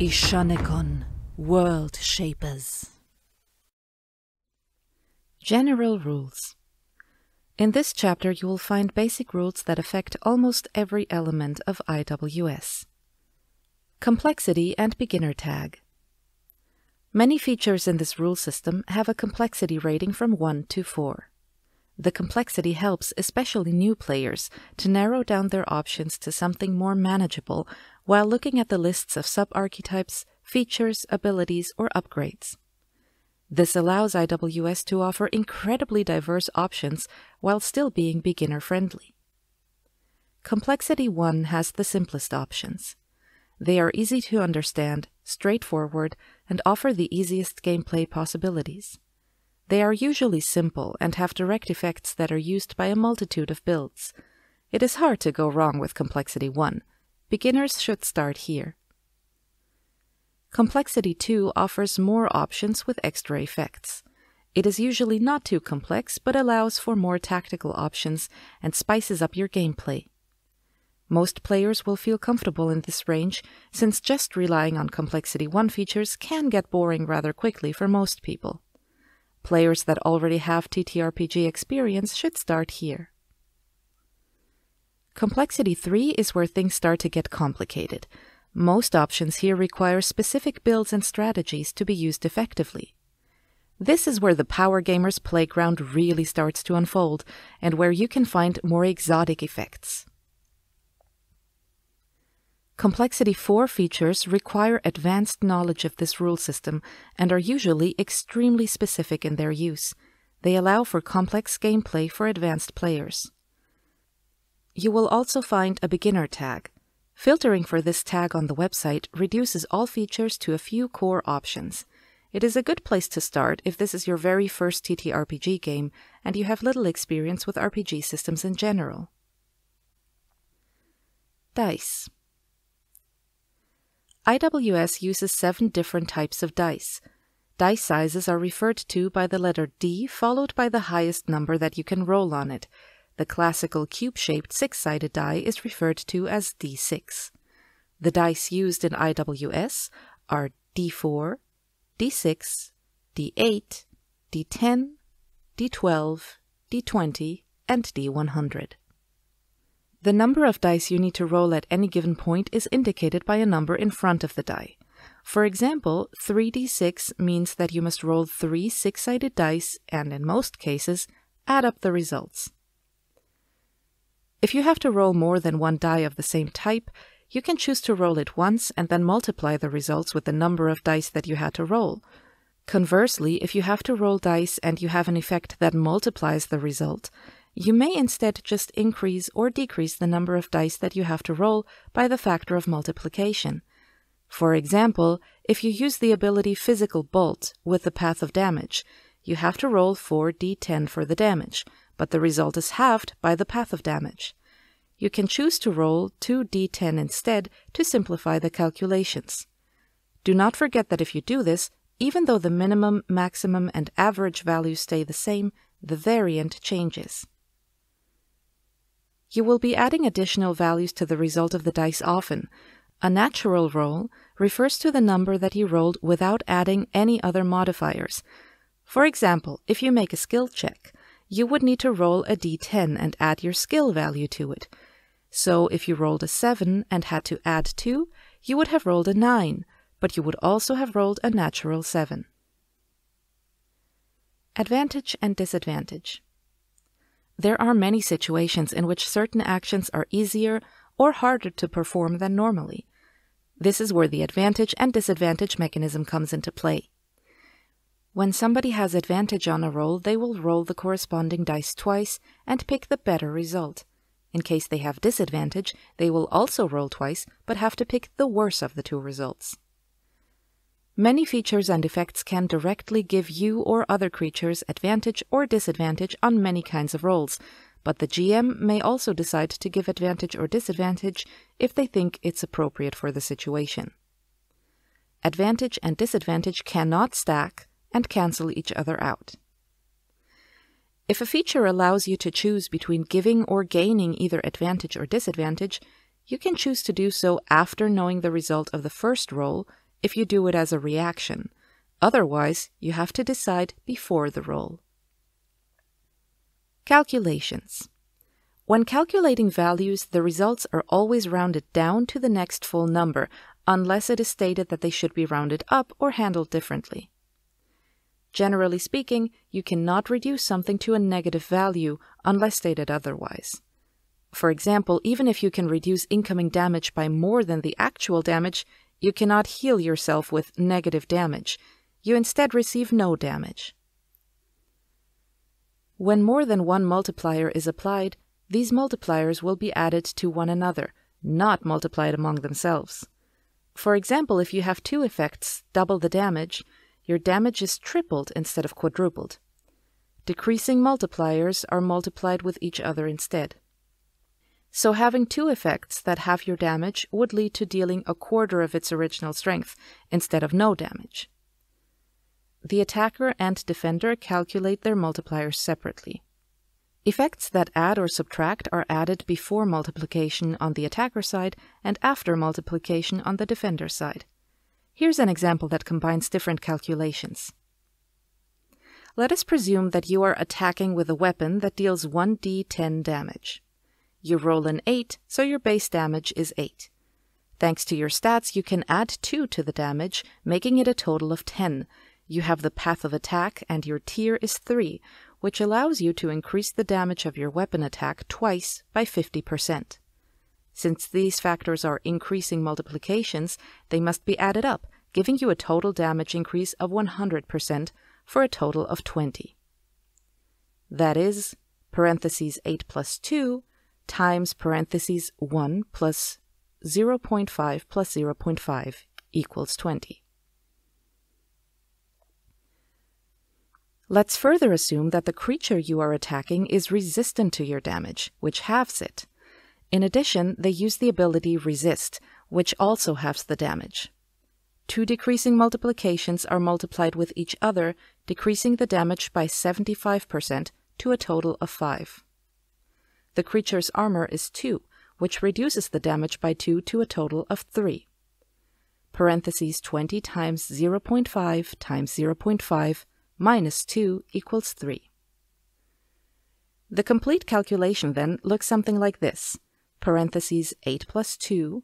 Ishanekon, World Shapers. General Rules. In this chapter you will find basic rules that affect almost every element of IWS. Complexity and Beginner Tag. Many features in this rule system have a complexity rating from 1 to 4. The complexity helps especially new players to narrow down their options to something more manageable while looking at the lists of sub-archetypes, features, abilities, or upgrades. This allows IWS to offer incredibly diverse options while still being beginner-friendly. Complexity 1 has the simplest options. They are easy to understand, straightforward, and offer the easiest gameplay possibilities. They are usually simple and have direct effects that are used by a multitude of builds. It is hard to go wrong with Complexity 1. Beginners should start here. Complexity 2 offers more options with extra effects. It is usually not too complex, but allows for more tactical options and spices up your gameplay. Most players will feel comfortable in this range, since just relying on Complexity 1 features can get boring rather quickly for most people. Players that already have TTRPG experience should start here. Complexity 3 is where things start to get complicated. Most options here require specific builds and strategies to be used effectively. This is where the power gamer's playground really starts to unfold, and where you can find more exotic effects. Complexity 4 features require advanced knowledge of this rule system and are usually extremely specific in their use. They allow for complex gameplay for advanced players. You will also find a beginner tag. Filtering for this tag on the website reduces all features to a few core options. It is a good place to start if this is your very first TTRPG game and you have little experience with RPG systems in general. Dice. IWS uses 7 different types of dice. Dice sizes are referred to by the letter D followed by the highest number that you can roll on it. The classical cube-shaped 6-sided die is referred to as D6. The dice used in IWS are D4, D6, D8, D10, D12, D20, and D100. The number of dice you need to roll at any given point is indicated by a number in front of the die. For example, 3d6 means that you must roll 3 6-sided dice and, in most cases, add up the results. If you have to roll more than one die of the same type, you can choose to roll it once and then multiply the results with the number of dice that you had to roll. Conversely, if you have to roll dice and you have an effect that multiplies the result, you may instead just increase or decrease the number of dice that you have to roll by the factor of multiplication. For example, if you use the ability Physical Bolt with the path of damage, you have to roll 4d10 for the damage, but the result is halved by the path of damage. You can choose to roll 2d10 instead to simplify the calculations. Do not forget that if you do this, even though the minimum, maximum, and average values stay the same, the variant changes. You will be adding additional values to the result of the dice often. A natural roll refers to the number that you rolled without adding any other modifiers. For example, if you make a skill check, you would need to roll a d10 and add your skill value to it. So if you rolled a 7 and had to add 2, you would have rolled a 9, but you would also have rolled a natural 7. Advantage and disadvantage. There are many situations in which certain actions are easier or harder to perform than normally. This is where the advantage and disadvantage mechanism comes into play. When somebody has advantage on a roll, they will roll the corresponding dice twice and pick the better result. In case they have disadvantage, they will also roll twice, but have to pick the worse of the 2 results. Many features and effects can directly give you or other creatures advantage or disadvantage on many kinds of rolls, but the GM may also decide to give advantage or disadvantage if they think it's appropriate for the situation. Advantage and disadvantage cannot stack and cancel each other out. If a feature allows you to choose between giving or gaining either advantage or disadvantage, you can choose to do so after knowing the result of the first roll if you do it as a reaction. Otherwise, you have to decide before the roll. Calculations. When calculating values, the results are always rounded down to the next full number, unless it is stated that they should be rounded up or handled differently. Generally speaking, you cannot reduce something to a negative value unless stated otherwise. For example, even if you can reduce incoming damage by more than the actual damage, you cannot heal yourself with negative damage. You instead receive no damage. When more than one multiplier is applied, these multipliers will be added to one another, not multiplied among themselves. For example, if you have two effects, double the damage, your damage is tripled instead of quadrupled. Decreasing multipliers are multiplied with each other instead. So having two effects that halve your damage would lead to dealing a quarter of its original strength instead of no damage. The attacker and defender calculate their multipliers separately. Effects that add or subtract are added before multiplication on the attacker side and after multiplication on the defender side. Here's an example that combines different calculations. Let us presume that you are attacking with a weapon that deals 1d10 damage. You roll an 8, so your base damage is 8. Thanks to your stats, you can add 2 to the damage, making it a total of 10. You have the path of attack, and your tier is 3, which allows you to increase the damage of your weapon attack twice by 50%. Since these factors are increasing multiplications, they must be added up, giving you a total damage increase of 100% for a total of 20. That is, parentheses 8 plus 2 times parentheses 1 plus 0.5 plus 0.5 equals 20. Let's further assume that the creature you are attacking is resistant to your damage, which halves it. In addition, they use the ability Resist, which also halves the damage. Two decreasing multiplications are multiplied with each other, decreasing the damage by 75% to a total of 5. The creature's armor is 2, which reduces the damage by 2 to a total of 3. Parentheses 20 times 0.5 times 0.5 minus 2 equals 3. The complete calculation then looks something like this. Parentheses 8 plus 2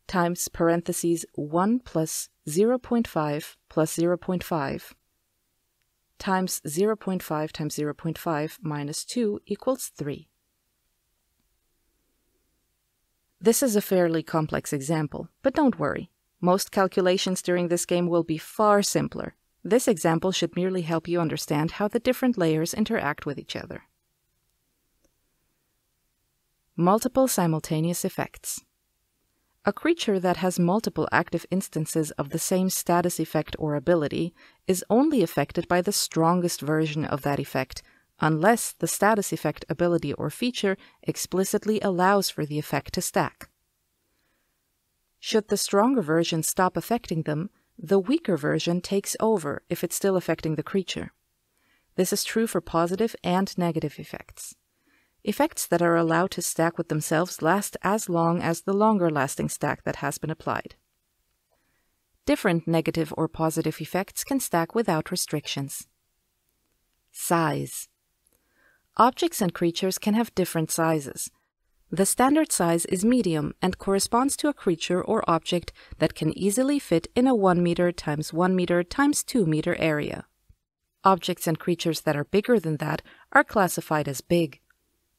times parentheses 1 plus 0.5 plus 0.5 times 0.5 times 0.5 minus 2 equals 3. This is a fairly complex example, but don't worry. Most calculations during this game will be far simpler. This example should merely help you understand how the different layers interact with each other. Multiple simultaneous effects. A creature that has multiple active instances of the same status effect or ability is only affected by the strongest version of that effect, unless the status effect ability or feature explicitly allows for the effect to stack. Should the stronger version stop affecting them, the weaker version takes over if it's still affecting the creature. This is true for positive and negative effects. Effects that are allowed to stack with themselves last as long as the longer-lasting stack that has been applied. Different negative or positive effects can stack without restrictions. Size. Objects and creatures can have different sizes. The standard size is medium and corresponds to a creature or object that can easily fit in a 1 meter times 1 meter times 2 meter area. Objects and creatures that are bigger than that are classified as big.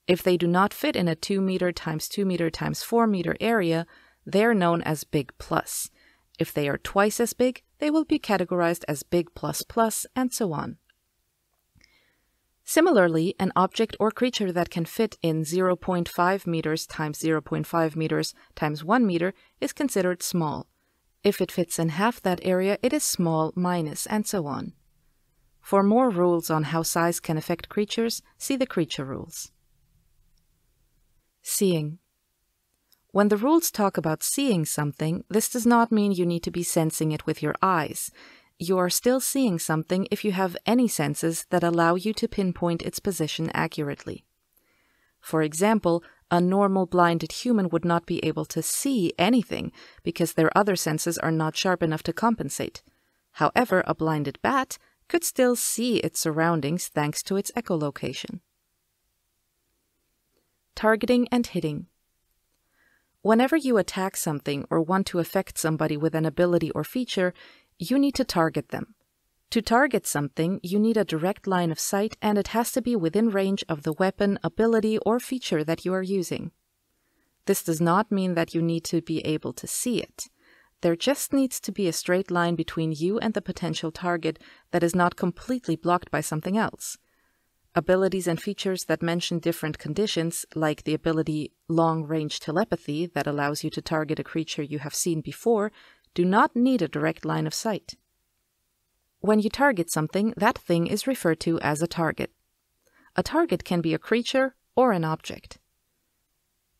If they do not fit in a 2 meter times 2 meter times 4 meter area, they are known as big plus. If they are twice as big, they will be categorized as big plus plus, and so on. Similarly, an object or creature that can fit in 0.5 meters times 0.5 meters times 1 meter is considered small. If it fits in half that area, it is small minus, and so on. For more rules on how size can affect creatures, see the creature rules. Seeing. When the rules talk about seeing something, this does not mean you need to be sensing it with your eyes. You are still seeing something if you have any senses that allow you to pinpoint its position accurately. For example, A normal blinded human would not be able to see anything because their other senses are not sharp enough to compensate. However, a blinded bat could still see its surroundings thanks to its echolocation. Targeting and hitting. Whenever you attack something or want to affect somebody with an ability or feature, you need to target them. To target something, you need a direct line of sight, and it has to be within range of the weapon, ability, or feature that you are using. This does not mean that you need to be able to see it. There just needs to be a straight line between you and the potential target that is not completely blocked by something else. Abilities and features that mention different conditions, like the ability long-range telepathy that allows you to target a creature you have seen before, do not need a direct line of sight. When you target something, that thing is referred to as a target. A target can be a creature or an object.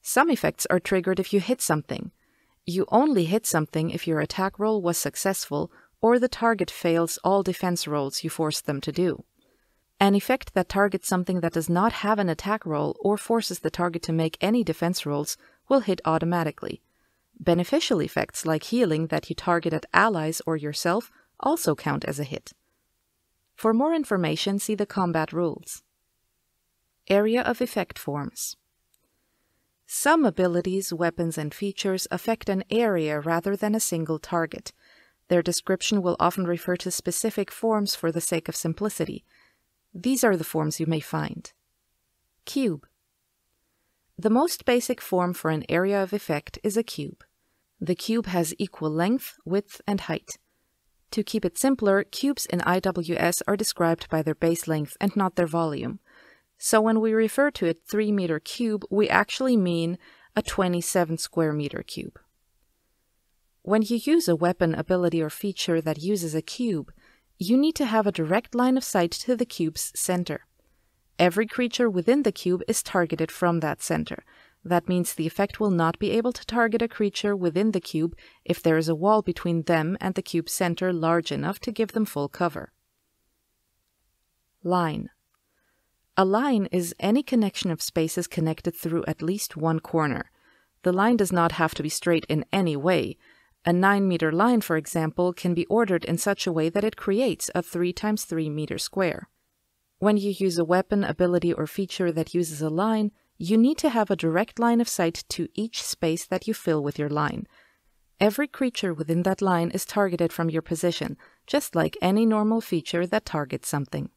Some effects are triggered if you hit something. You only hit something if your attack roll was successful or the target fails all defense rolls you forced them to do. An effect that targets something that does not have an attack roll or forces the target to make any defense rolls will hit automatically. Beneficial effects like healing that you target at allies or yourself also count as a hit. For more information, see the combat rules. Area of effect forms. Some abilities, weapons, and features affect an area rather than a single target. Their description will often refer to specific forms for the sake of simplicity. These are the forms you may find. Cube. The most basic form for an area of effect is a cube. The cube has equal length, width, and height. To keep it simpler, cubes in IWS are described by their base length and not their volume. So when we refer to a 3-meter cube, we actually mean a 27 square meter cube. When you use a weapon, ability, or feature that uses a cube, you need to have a direct line of sight to the cube's center. Every creature within the cube is targeted from that center. That means the effect will not be able to target a creature within the cube if there is a wall between them and the cube's center large enough to give them full cover. Line. A line is any connection of spaces connected through at least one corner. The line does not have to be straight in any way. A 9-meter line, for example, can be ordered in such a way that it creates a 3 × 3 meter square. When you use a weapon, ability, or feature that uses a line, you need to have a direct line of sight to each space that you fill with your line. Every creature within that line is targeted from your position, just like any normal feature that targets something.